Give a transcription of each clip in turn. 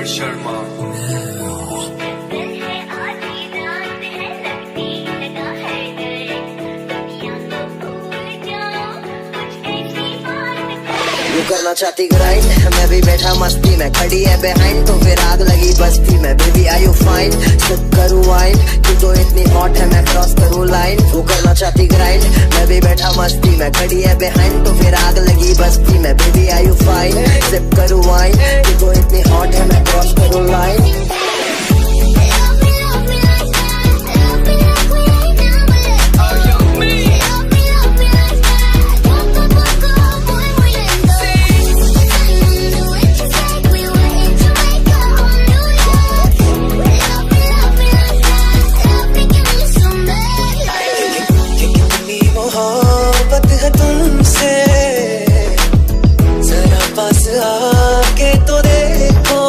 शर्मा। वो करना चाहती ग्राइंड, मैं भी बैठा मस्ती में, खड़ी है बिहाइंड तो फिर आग लगी बस्ती में। Baby are you fine, sip करूँ वाइन, तू तो इतनी हॉट है मैं क्रॉस करूँ लाइन। वो करना चाहती ग्राइंड, मैं भी बैठा मस्ती में, खड़ी है बिहाइंड तो फिर आग लगी बस्ती में। Baby are you fine, sip करूँ वाइन, तू तो इतनी हॉट है मैं क्रॉस करूँ लाइन। मोहब्बत है तुमसे, जरा पास आके तो देखो,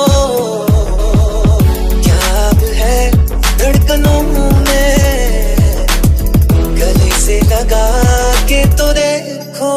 क्या है धड़कनों में, गले से लगा के तो देखो।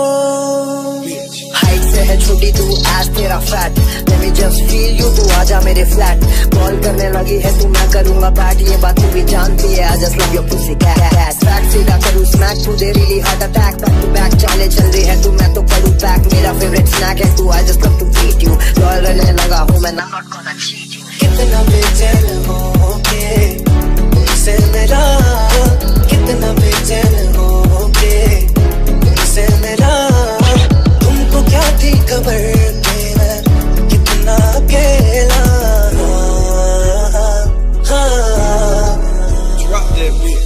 हाइट से है छोटी तू, एज तेरा fat, let me just feel you, तू आजा मेरे फ्लैट। कॉल करने लगी है तू, मैं करूंगा बैट, ये बात तू भी जानती है, I just love your pussy cat। Track सीधा करूँ स्मैक, तू दे really heart attack, back to back चाले चल रही है तू, मैं तो पढ़ूं बैक। मेरा फेवरेट स्नैक है तू, I just love to beat you, loyal रहने लगा हूँ मैं, I'm not gonna cheat you। कितना बेचैन होके तुमसे मेरा, कितना बेचैन होके तुमसे मेरा, तुमको क्या थी खबर कि मैं कितना अकेला। Drop that bitch।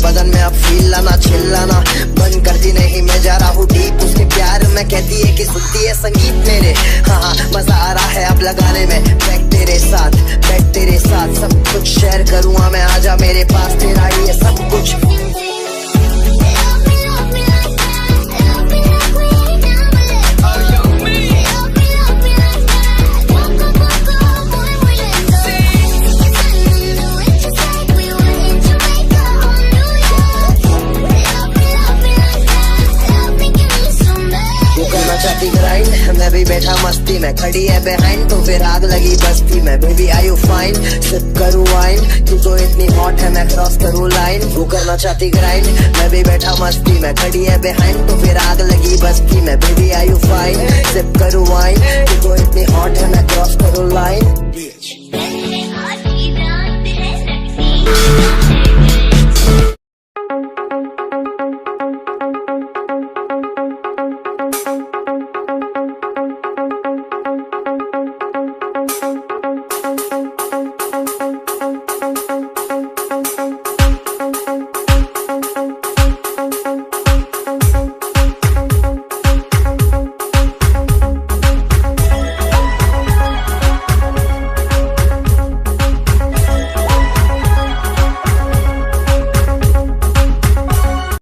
बदन में अब फील लाना, चिल्लाना बंद करती नहीं, मैं जा रहा हूँ डीप उसके प्यार में। कहती है कि सुनती है संगीत मेरे, हाँ हाँ मजा आ रहा है अब लगाने में। बैठ तेरे साथ, बैठ तेरे साथ, सब कुछ शेयर करूँगा मैं, आजा मेरे पास, तेरा ही है सब कुछ। मैं भी बैठा मस्ती में, खड़ी है बिहाइंड तो फिर आग लगी बस्ती में। Baby are you fine, sip करूँ वाइन, तू तो इतनी हॉट है मैं क्रॉस करूँ लाइन। वो करना चाहती ग्राइंड, मैं भी बैठा मस्ती में, खड़ी है बिहाइंड तो फिर आग लगी बस्ती में। Baby are you fine, sip करूँ वाइन, तू तो इतनी हॉट है मैं क्रॉस करूँ लाइन।